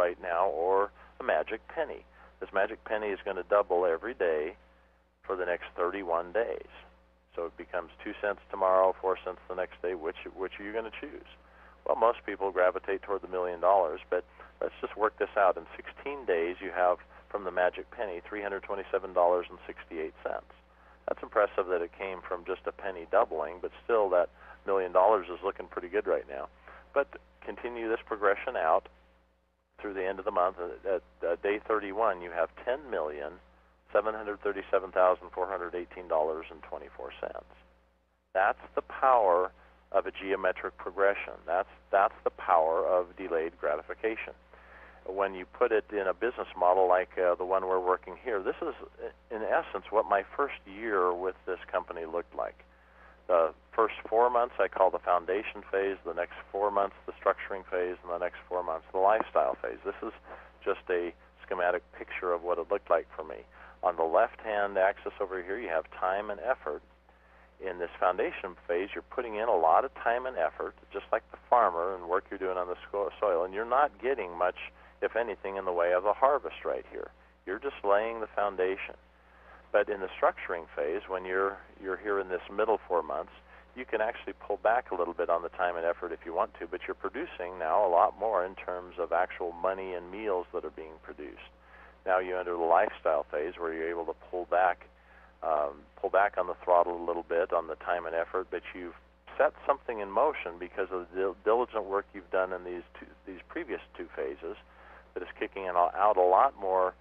right now, or a magic penny. This magic penny is going to double every day for the next 31 days. So it becomes 2 cents tomorrow, 4 cents the next day. Which are you going to choose? Well, most people gravitate toward the $1 million, but let's just work this out. In 16 days, you have from the magic penny $327.68. That's impressive that it came from just a penny doubling, but still that $1 million is looking pretty good right now. But continue this progression out through the end of the month. At day 31, you have $10,737,418.24. That's the power of a geometric progression. That's the power of delayed gratification. When you put it in a business model like the one we're working here, this is, in essence, what my first year with this company looked like. The first 4 months I call the foundation phase, the next 4 months the structuring phase, and the next 4 months the lifestyle phase. This is just a schematic picture of what it looked like for me. On the left-hand axis over here, you have time and effort. In this foundation phase, you're putting in a lot of time and effort, just like the farmer and work you're doing on the soil, and you're not getting much, if anything, in the way of a harvest right here. You're just laying the foundation. But in the structuring phase, when you're here in this middle 4 months, you can actually pull back a little bit on the time and effort if you want to, but you're producing now a lot more in terms of actual money and meals that are being produced. Now you enter the lifestyle phase where you're able to pull back on the throttle a little bit on the time and effort, but you've set something in motion because of the diligent work you've done in these previous two phases that is kicking out a lot more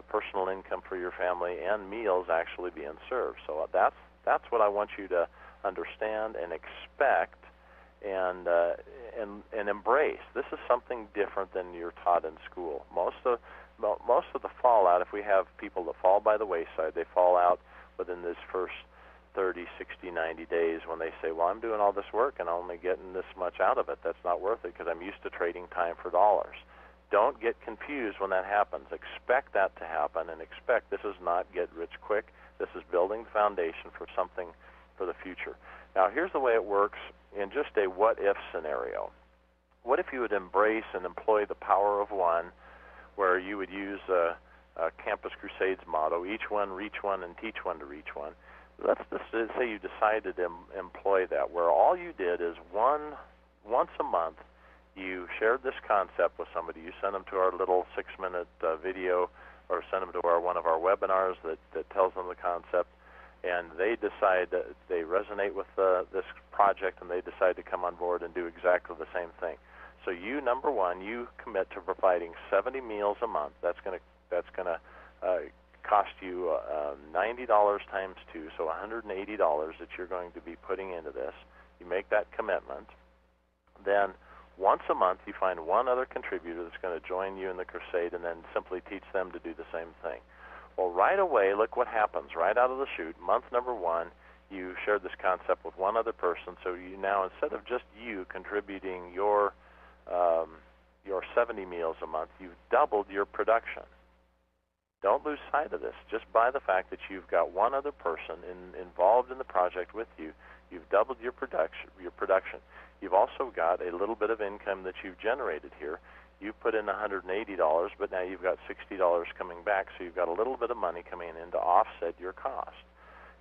personal income for your family and meals actually being served. So that's what I want you to understand and expect and embrace. This is something different than you're taught in school. Most of the fallout, if we have people that fall by the wayside, they fall out within this first 30, 60, 90 days when they say, well, I'm doing all this work and I'm only getting this much out of it. That's not worth it because I'm used to trading time for dollars. Don't get confused when that happens. Expect that to happen, and expect this is not get rich quick. This is building the foundation for something for the future. Now, here's the way it works in just a what-if scenario. What if you would embrace and employ the power of one, where you would use a Campus Crusades motto, each one, reach one, and teach one to reach one. Let's just say you decided to employ that, where all you did is once a month, you shared this concept with somebody. You sent them to our little 6-minute video, or send them to one of our webinars that tells them the concept, and they decide that they resonate with this project, and they decide to come on board and do exactly the same thing. So you, number one, you commit to providing 70 meals a month. That's going to cost you $90 times 2, so $180 that you're going to be putting into this. You make that commitment. Then once a month, you find one other contributor that's going to join you in the crusade, and then simply teach them to do the same thing. Well, right away, look what happens. Right out of the chute, month number one, you shared this concept with one other person, so you now, instead of just you contributing your 70 meals a month, you've doubled your production. Don't lose sight of this. Just by the fact that you've got one other person involved in the project with you, you've doubled your production. You've also got a little bit of income that you've generated here. You put in $180, but now you've got $60 coming back, so you've got a little bit of money coming in to offset your cost.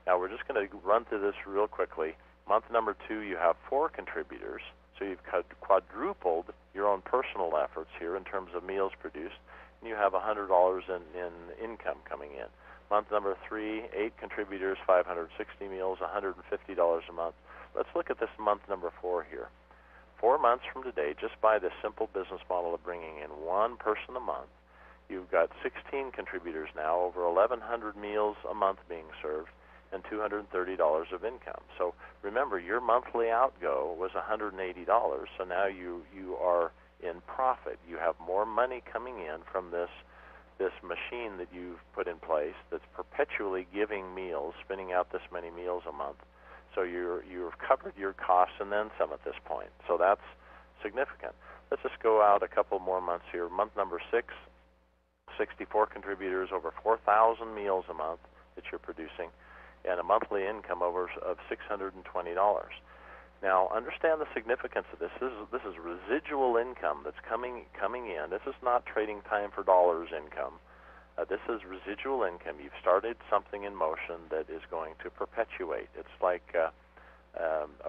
Now we're just going to run through this real quickly. Month number 2, you have 4 contributors, so you've quadrupled your own personal efforts here in terms of meals produced, and you have $100 in income coming in. Month number 3, 8 contributors, 560 meals, $150 a month. Let's look at this month number 4 here. 4 months from today, just by this simple business model of bringing in one person a month, you've got 16 contributors now, over 1,100 meals a month being served, and $230 of income. So remember, your monthly outgo was $180, so now you are in profit. You have more money coming in from this machine that you've put in place that's perpetually giving meals, spinning out this many meals a month. So you've covered your costs and then some at this point. So that's significant. Let's just go out a couple more months here. Month number 6, 64 contributors, over 4,000 meals a month that you're producing, and a monthly income of $620. Now, understand the significance of this. This is residual income that's coming in. This is not trading time for dollars income. This is residual income. You've started something in motion that is going to perpetuate. It's like a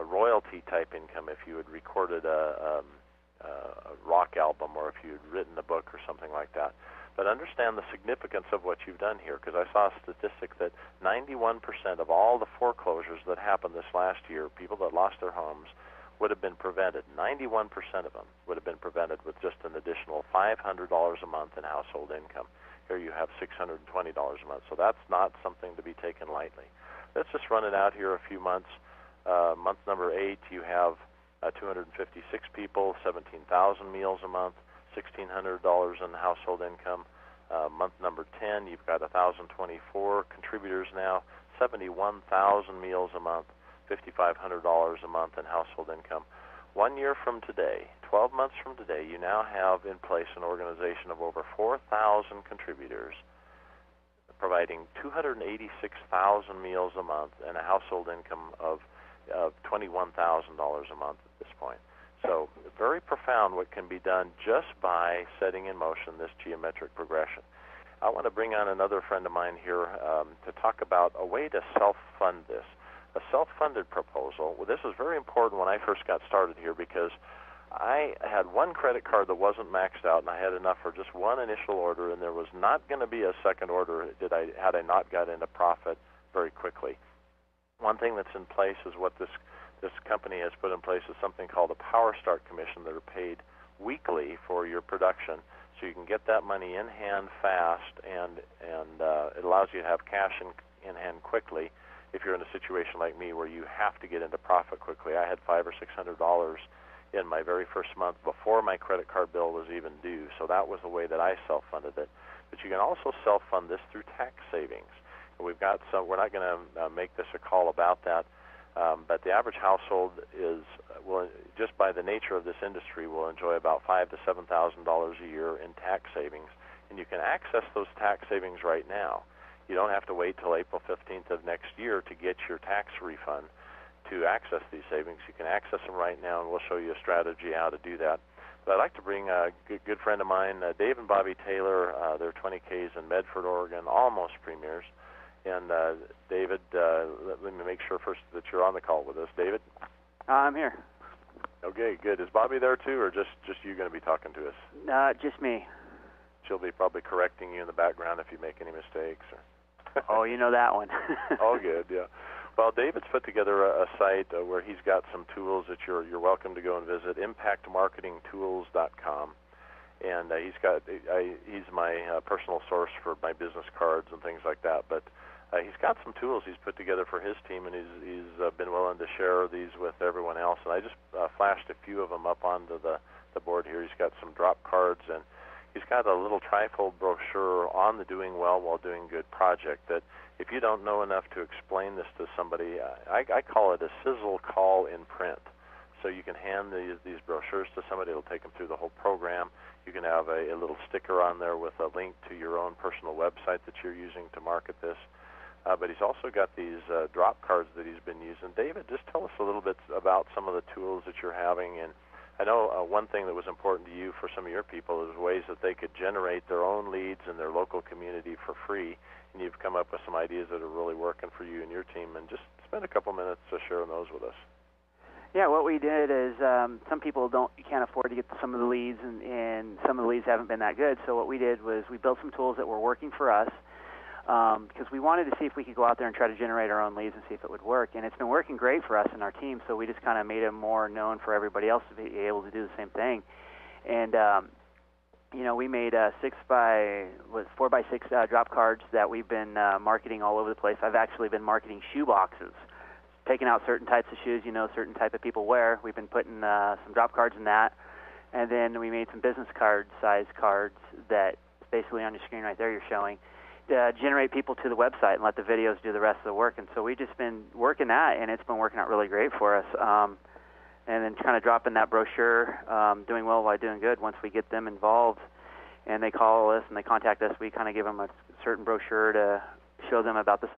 royalty type income if you had recorded a rock album or if you had written a book or something like that. But understand the significance of what you've done here, because I saw a statistic that 91% of all the foreclosures that happened this last year, people that lost their homes, would have been prevented. 91% of them would have been prevented with just an additional $500 a month in household income. Here you have $620 a month, so that's not something to be taken lightly. Let's just run it out here a few months. Month number 8, you have 256 people, 17,000 meals a month, $1,600 in household income. Month number 10, you've got 1,024 contributors now, 71,000 meals a month, $5,500 a month in household income. 1 year from today, 12 months from today, you now have in place an organization of over 4,000 contributors providing 286,000 meals a month and a household income of $21,000 a month at this point. So very profound what can be done just by setting in motion this geometric progression. I want to bring on another friend of mine here to talk about a way to self-fund this. A self-funded proposal. Well, this was very important when I first got started here because I had one credit card that wasn't maxed out, and I had enough for just one initial order, and there was not going to be a second order had I not got into profit very quickly. One thing that's in place is what this company has put in place is something called a Power Start Commission that are paid weekly for your production, so you can get that money in hand fast, and it allows you to have cash in hand quickly. If you're in a situation like me where you have to get into profit quickly, I had $500 or $600 in my very first month before my credit card bill was even due, so that was the way that I self-funded it. But you can also self-fund this through tax savings. We've got some. We're not going to make this a call about that. But the average household will, just by the nature of this industry, will enjoy about $5,000 to $7,000 a year in tax savings, and you can access those tax savings right now. You don't have to wait till April 15th of next year to get your tax refund to access these savings. You can access them right now, and we'll show you a strategy how to do that. But I'd like to bring a good friend of mine, Dave and Bobby Taylor. They're 20Ks in Medford, Oregon, almost premiers. And David, let me make sure first that you're on the call with us. David? I'm here. Okay, good. Is Bobby there too, or just you going to be talking to us? Just me. She'll be probably correcting you in the background if you make any mistakes. Oh, you know that one. Oh, good, yeah. Well, David's put together a site where he's got some tools that you're welcome to go and visit, impactmarketingtools.com. And he's my personal source for my business cards and things like that. But he's got some tools he's put together for his team, and he's been willing to share these with everyone else. And I just flashed a few of them up onto the board here. He's got some drop cards, and he's got a little trifold brochure on the Doing Well While Doing Good project that if you don't know enough to explain this to somebody, I call it a sizzle call in print. So you can hand these brochures to somebody. It'll take them through the whole program. You can have a little sticker on there with a link to your own personal website that you're using to market this. But he's also got these drop cards that he's been using. David, just tell us a little bit about some of the tools that you're having. And I know one thing that was important to you for some of your people is ways that they could generate their own leads in their local community for free. And you've come up with some ideas that are really working for you and your team. And just spend a couple minutes sharing those with us. Yeah, what we did is some people can't afford to get some of the leads, and some of the leads haven't been that good. So what we did was we built some tools that were working for us because we wanted to see if we could go out there and try to generate our own leads and see if it would work. And it's been working great for us and our team, so we just kind of made it more known for everybody else to be able to do the same thing. And we made 4x6 drop cards that we've been marketing all over the place. I've actually been marketing shoe boxes. Taking out certain types of shoes, certain type of people wear. We've been putting some drop cards in that. And then we made some business card size cards that basically on your screen right there you're showing to generate people to the website and let the videos do the rest of the work. And so we've just been working that, and it's been working out really great for us. And then kind of dropping that brochure, Doing Well While Doing Good, once we get them involved and they call us and they contact us, we kind of give them a certain brochure to show them about the